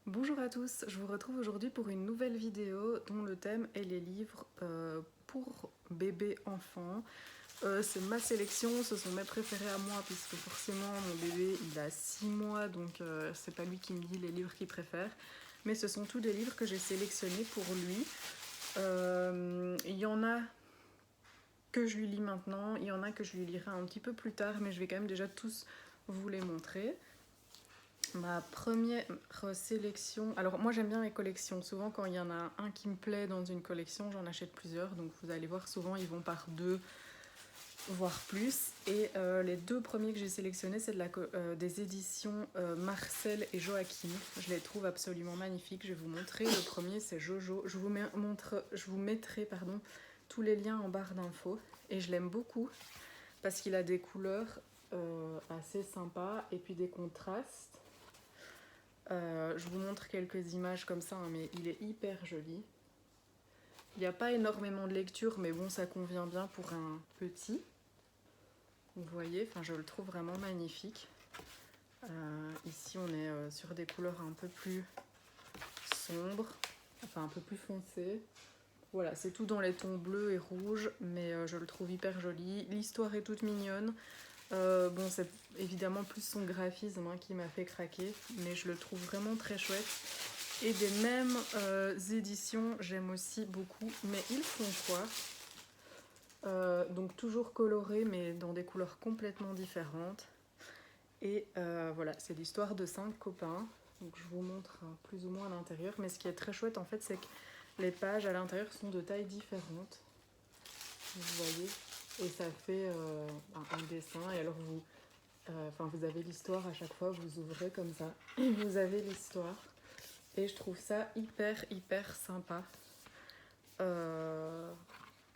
Bonjour à tous, je vous retrouve aujourd'hui pour une nouvelle vidéo dont le thème est les livres pour bébés enfants. C'est ma sélection, ce sont mes préférés à moi puisque forcément mon bébé il a 6 mois donc c'est pas lui qui me dit les livres qu'il préfère. Mais ce sont tous des livres que j'ai sélectionnés pour lui. Il y en a que je lui lis maintenant, il y en a que je lui lirai un petit peu plus tard mais je vais quand même déjà tous vous les montrer. Ma première sélection... Alors moi j'aime bien les collections. Souvent quand il y en a un qui me plaît dans une collection, j'en achète plusieurs. Donc vous allez voir, souvent ils vont par deux, voire plus. Et les deux premiers que j'ai sélectionnés, c'est des éditions Marcel et Joachim. Je les trouve absolument magnifiques. Je vais vous montrer. Le premier c'est Jojo. Je vous mettrai tous les liens en barre d'infos. Et je l'aime beaucoup parce qu'il a des couleurs assez sympas et puis des contrastes. Je vous montre quelques images comme ça, hein, mais il est hyper joli. Il n'y a pas énormément de lecture, mais bon, ça convient bien pour un petit. Vous voyez, je le trouve vraiment magnifique. Ici, on est sur des couleurs un peu plus sombres, enfin un peu plus foncées. Voilà, c'est tout dans les tons bleus et rouges, mais je le trouve hyper joli. L'histoire est toute mignonne. Bon, c'est évidemment plus son graphisme qui m'a fait craquer, mais je le trouve vraiment très chouette. Et des mêmes éditions, j'aime aussi beaucoup, mais ils font quoi donc toujours colorés, mais dans des couleurs complètement différentes. Et voilà, c'est l'histoire de 5 copains. Donc je vous montre plus ou moins à l'intérieur, mais ce qui est très chouette en fait, c'est que les pages à l'intérieur sont de tailles différentes. Vous voyez, et ça fait un dessin. Et alors vous avez l'histoire à chaque fois, vous ouvrez comme ça, vous avez l'histoire. Et je trouve ça hyper sympa.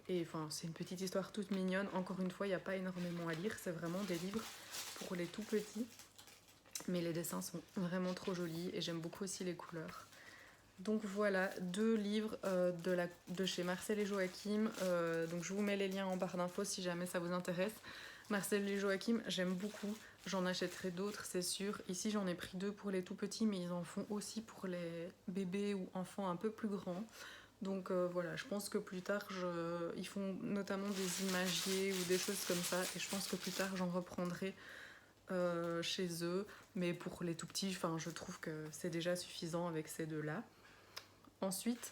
Et c'est une petite histoire toute mignonne. Encore une fois, il n'y a pas énormément à lire. C'est vraiment des livres pour les tout petits. Mais les dessins sont vraiment trop jolis et j'aime beaucoup aussi les couleurs. Donc voilà, deux livres de chez Marcel et Joachim. Donc je vous mets les liens en barre d'infos si jamais ça vous intéresse. Marcel et Joachim, j'aime beaucoup. J'en achèterai d'autres, c'est sûr. Ici, j'en ai pris deux pour les tout petits, mais ils en font aussi pour les bébés ou enfants un peu plus grands. Donc voilà, je pense que plus tard, ils font notamment des imagiers ou des choses comme ça. Et je pense que plus tard, j'en reprendrai chez eux. Mais pour les tout petits, je trouve que c'est déjà suffisant avec ces deux-là. Ensuite,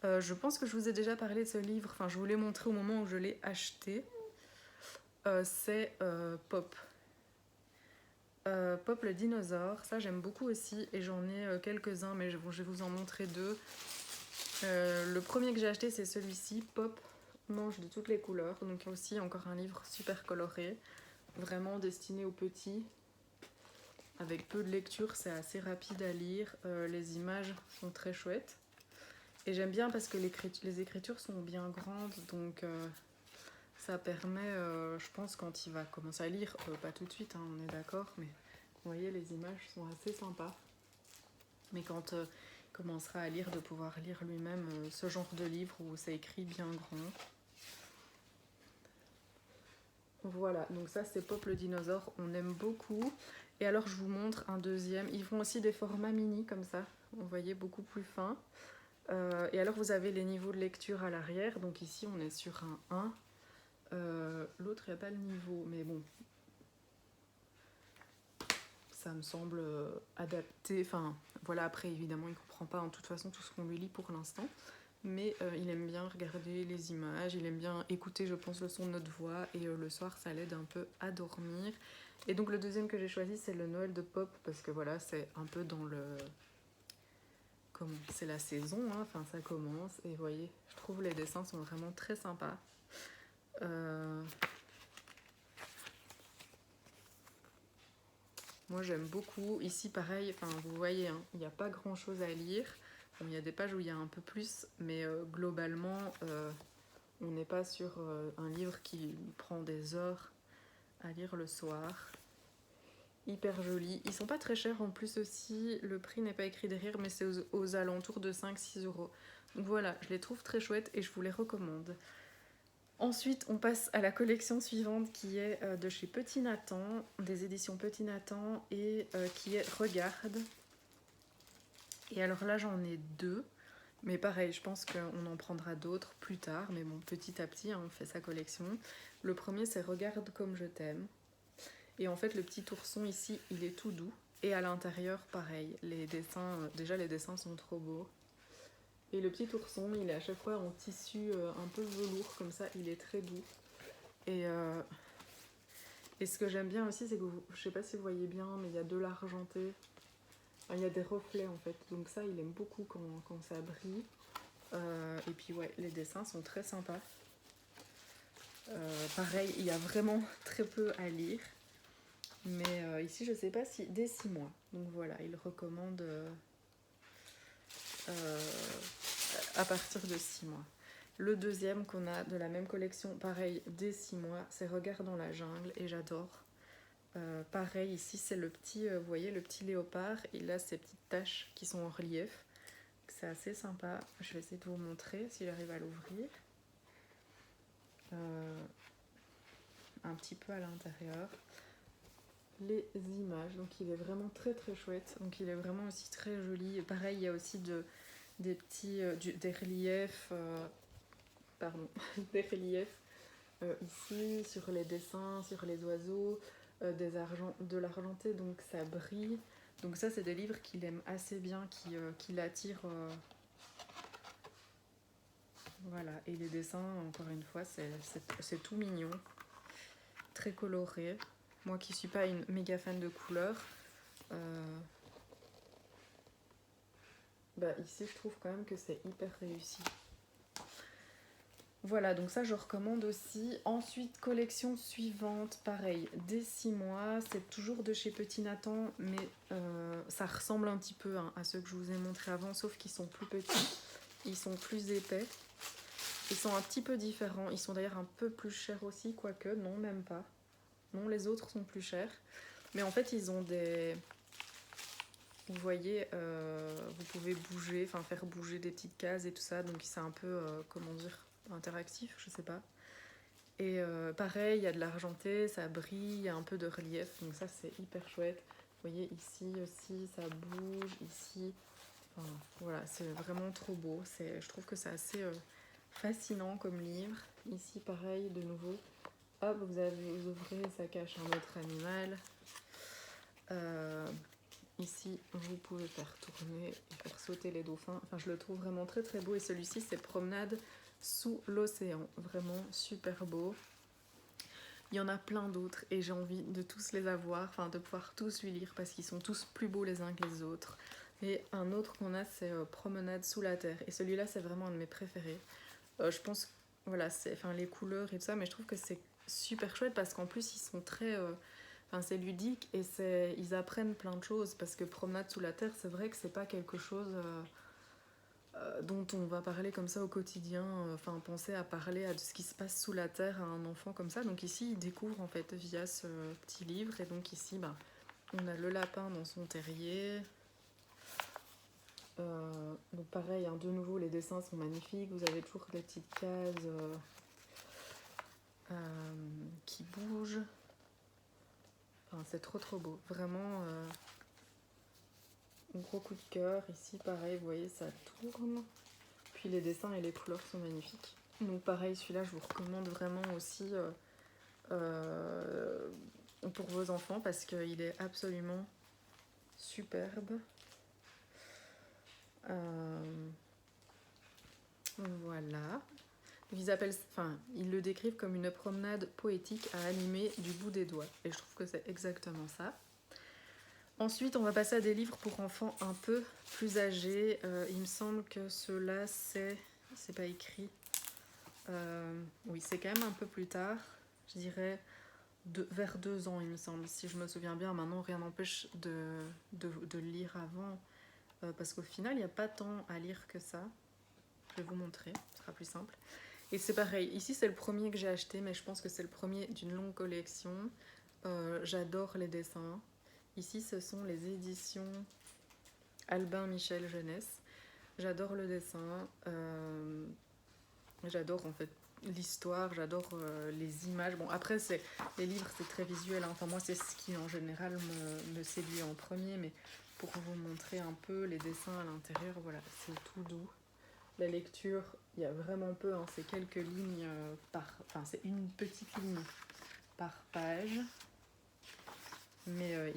je pense que je vous ai déjà parlé de ce livre. Je vous l'ai montré au moment où je l'ai acheté. C'est Pop. Pop le dinosaure, ça j'aime beaucoup aussi et j'en ai quelques-uns, mais je vais vous en montrer deux. Le premier que j'ai acheté c'est celui-ci, Pop mange de toutes les couleurs, donc aussi encore un livre super coloré, vraiment destiné aux petits, avec peu de lecture, c'est assez rapide à lire, les images sont très chouettes et j'aime bien parce que les écritures sont bien grandes, donc ça permet, je pense quand il va commencer à lire, pas tout de suite, on est d'accord, mais vous voyez les images sont assez sympas. Mais quand il commencera à lire, de pouvoir lire lui-même ce genre de livre où c'est écrit bien grand. Voilà, donc ça c'est Pop le dinosaure, on aime beaucoup. Et alors je vous montre un deuxième, ils font aussi des formats mini comme ça, vous voyez, beaucoup plus fins. Et alors vous avez les niveaux de lecture à l'arrière, donc ici on est sur un 1. L'autre il n'y a pas le niveau, mais bon, ça me semble adapté. Voilà, après évidemment il ne comprend pas en toute façon tout ce qu'on lui lit pour l'instant. Mais il aime bien regarder les images, il aime bien écouter, je pense, le son de notre voix. Et le soir, ça l'aide un peu à dormir. Et donc le deuxième que j'ai choisi, c'est le Noël de Pop. Parce que voilà, c'est un peu dans le... C'est la saison, ça commence. Et vous voyez, je trouve les dessins sont vraiment très sympas. Moi j'aime beaucoup. Ici pareil, vous voyez, il n'y a pas grand chose à lire. Bon, il y a des pages où il y a un peu plus, mais globalement, on n'est pas sur un livre qui prend des heures à lire le soir. Hyper joli. Ils sont pas très chers en plus aussi. Le prix n'est pas écrit derrière, mais c'est aux alentours de 5-6 euros. Donc voilà, je les trouve très chouettes et je vous les recommande. Ensuite, on passe à la collection suivante qui est de chez Petit Nathan, des éditions Petit Nathan, et qui est Regarde. Et alors là, j'en ai 2. Mais pareil, je pense qu'on en prendra d'autres plus tard. Mais bon, petit à petit, hein, on fait sa collection. Le premier, c'est Regarde comme je t'aime. Et en fait, le petit ourson ici, il est tout doux. Et à l'intérieur, pareil, les dessins, déjà les dessins sont trop beaux. Et le petit ourson, il est à chaque fois en tissu un peu velours, comme ça, il est très doux. Et ce que j'aime bien aussi, c'est que, je sais pas si vous voyez bien, mais il y a de l'argenté. Enfin, il y a des reflets en fait, donc ça, il aime beaucoup quand ça brille. Et puis ouais, les dessins sont très sympas. Pareil, il y a vraiment très peu à lire. Mais ici, je sais pas si dès 6 mois. Donc voilà, il recommande à partir de 6 mois. Le deuxième qu'on a de la même collection, pareil, dès 6 mois, c'est Regarde dans la jungle et j'adore. Pareil, ici, c'est le petit, vous voyez, le petit léopard. Il a ces petites taches qui sont en relief. C'est assez sympa. Je vais essayer de vous montrer si j'arrive à l'ouvrir. Un petit peu à l'intérieur. Les images, donc il est vraiment très très chouette. Donc il est vraiment aussi très joli. Et pareil, il y a aussi des petits des reliefs des reliefs ici sur les dessins, sur les oiseaux, de l'argenté, donc ça brille. Donc ça, c'est des livres qu'il aime assez bien, qui l'attirent. Voilà, et les dessins, encore une fois, c'est tout mignon, très coloré. Moi qui suis pas une méga fan de couleurs, ici je trouve quand même que c'est hyper réussi. Voilà, donc ça je recommande aussi. Ensuite, collection suivante, pareil, dès 6 mois, c'est toujours de chez Petit Nathan, mais ça ressemble un petit peu à ceux que je vous ai montré avant, sauf qu'ils sont plus petits, ils sont plus épais, ils sont un petit peu différents, ils sont d'ailleurs un peu plus chers aussi, quoique, non, même pas. Non, les autres sont plus chers, mais en fait ils ont des... Vous voyez, vous pouvez bouger, enfin faire bouger des petites cases et tout ça, donc c'est un peu, comment dire, interactif, je sais pas. Et pareil, il y a de l'argenté, ça brille, il y a un peu de relief, donc ça c'est hyper chouette. Vous voyez ici aussi, ça bouge, ici, enfin, voilà, c'est vraiment trop beau. Je trouve que c'est assez fascinant comme livre. Ici pareil, de nouveau, hop, vous ouvrez, ça cache un autre animal. Ici, vous pouvez faire tourner et faire sauter les dauphins. Enfin, je le trouve vraiment très très beau. Et celui-ci, c'est Promenade sous l'océan. Vraiment super beau. Il y en a plein d'autres et j'ai envie de tous les avoir, enfin de pouvoir tous les lire parce qu'ils sont tous plus beaux les uns que les autres. Et un autre qu'on a, c'est Promenade sous la terre. Et celui-là, c'est vraiment un de mes préférés. Je pense, voilà, enfin les couleurs et tout ça, mais je trouve que c'est super chouette parce qu'en plus, ils sont très... Enfin, c'est ludique et ils apprennent plein de choses parce que Promenade sous la terre, c'est vrai que c'est pas quelque chose dont on va parler comme ça au quotidien. Enfin, penser à parler de ce qui se passe sous la terre à un enfant comme ça. Donc ici, il découvre en fait via ce petit livre. Et donc ici, on a le lapin dans son terrier. Donc pareil, hein, de nouveau, les dessins sont magnifiques. Vous avez toujours des petites cases qui bougent. Enfin, c'est trop trop beau, vraiment gros coup de cœur. Ici pareil, vous voyez, ça tourne. Puis les dessins et les couleurs sont magnifiques. Donc pareil, celui-là je vous recommande vraiment aussi pour vos enfants parce qu'il est absolument superbe. Voilà. Ils le décrivent comme une promenade poétique à animer du bout des doigts. Et je trouve que c'est exactement ça. Ensuite, on va passer à des livres pour enfants un peu plus âgés. Il me semble que ceux-là, c'est pas écrit. Oui, c'est quand même un peu plus tard. Je dirais vers 2 ans, il me semble. Si je me souviens bien, maintenant, rien n'empêche de le lire avant. Parce qu'au final, il n'y a pas tant à lire que ça. Je vais vous montrer, ce sera plus simple. Et c'est pareil, ici c'est le premier que j'ai acheté, mais je pense que c'est le premier d'une longue collection. J'adore les dessins. Ici, ce sont les éditions Albin Michel Jeunesse. J'adore le dessin. J'adore en fait l'histoire, j'adore les images. Bon, après, les livres, c'est très visuel. Hein. Enfin, moi, c'est ce qui en général me séduit en premier, mais pour vous montrer un peu les dessins à l'intérieur. Voilà, c'est tout doux. La lecture, il y a vraiment peu, hein, c'est quelques lignes enfin c'est une petite ligne par page, mais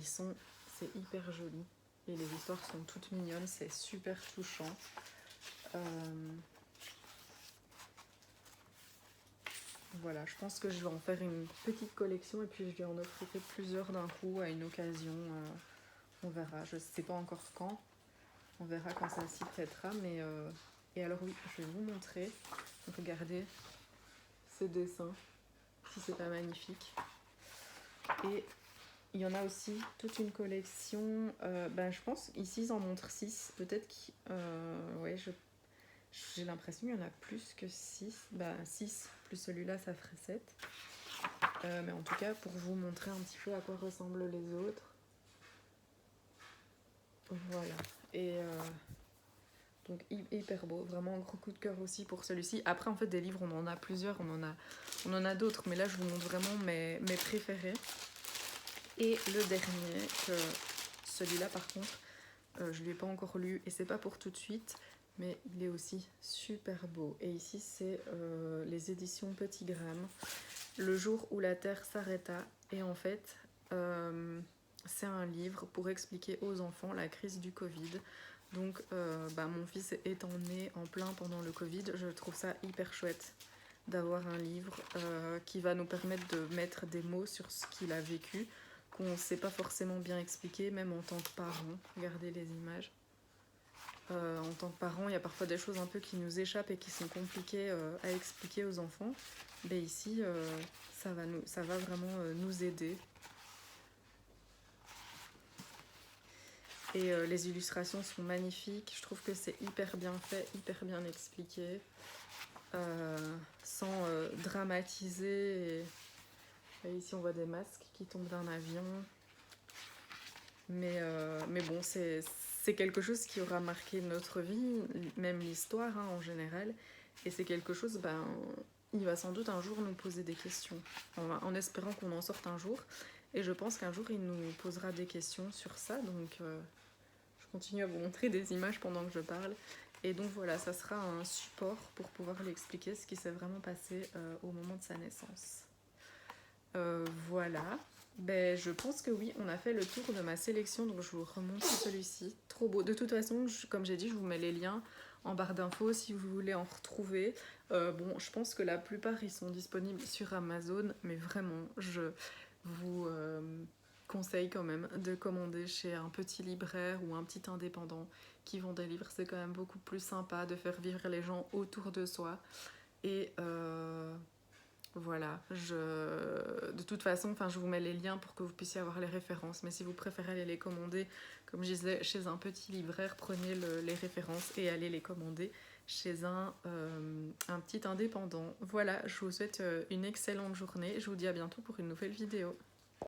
c'est hyper joli et les histoires sont toutes mignonnes, c'est super touchant. Voilà, je pense que je vais en faire une petite collection et puis je vais en offrir plusieurs d'un coup à une occasion. On verra, je ne sais pas encore quand. On verra quand ça s'y prêtera. Et alors oui, je vais vous montrer. Regardez ces dessins, si c'est pas magnifique. Et il y en a aussi toute une collection. Je pense ici ils en montrent 6. Peut-être que ouais, j'ai l'impression qu'il y en a plus que 6. 6 plus celui-là, ça ferait 7. Mais en tout cas, pour vous montrer un petit peu à quoi ressemblent les autres. Voilà. Et donc hyper beau. Vraiment un gros coup de cœur aussi pour celui-ci. Après, en fait, des livres, on en a plusieurs. On en a d'autres. Mais là, je vous montre vraiment mes préférés. Et le dernier, celui-là, par contre, je ne l'ai pas encore lu. Et c'est pas pour tout de suite. Mais il est aussi super beau. Et ici, c'est les éditions Petit Gramme. Le jour où la Terre s'arrêta. Et en fait, c'est un livre pour expliquer aux enfants la crise du Covid. Donc, mon fils étant né en plein pendant le Covid, je trouve ça hyper chouette d'avoir un livre qui va nous permettre de mettre des mots sur ce qu'il a vécu, qu'on ne sait pas forcément bien expliquer, même en tant que parent. Regardez les images. En tant que parent, il y a parfois des choses un peu qui nous échappent et qui sont compliquées à expliquer aux enfants. Mais ici, ça va vraiment nous aider. Et les illustrations sont magnifiques. Je trouve que c'est hyper bien fait, hyper bien expliqué, sans dramatiser. Et ici, on voit des masques qui tombent d'un avion. Mais bon, c'est quelque chose qui aura marqué notre vie, même l'histoire hein, en général. Et c'est quelque chose, il va sans doute un jour nous poser des questions, en espérant qu'on en sorte un jour. Et je pense qu'un jour, il nous posera des questions sur ça. Donc, je continue à vous montrer des images pendant que je parle. Et donc voilà, ça sera un support pour pouvoir lui expliquer ce qui s'est vraiment passé au moment de sa naissance. Voilà. Je pense que oui, on a fait le tour de ma sélection, donc je vous remonte celui-ci. Trop beau. De toute façon, comme j'ai dit, je vous mets les liens en barre d'infos si vous voulez en retrouver. Je pense que la plupart, ils sont disponibles sur Amazon, mais vraiment, je vous conseille quand même de commander chez un petit libraire ou un petit indépendant qui vend des livres. C'est quand même beaucoup plus sympa de faire vivre les gens autour de soi. Et voilà, de toute façon, je vous mets les liens pour que vous puissiez avoir les références. Mais si vous préférez aller les commander, comme je disais, chez un petit libraire, prenez les références et allez les commander chez un petit indépendant. Voilà, je vous souhaite une excellente journée. Je vous dis à bientôt pour une nouvelle vidéo.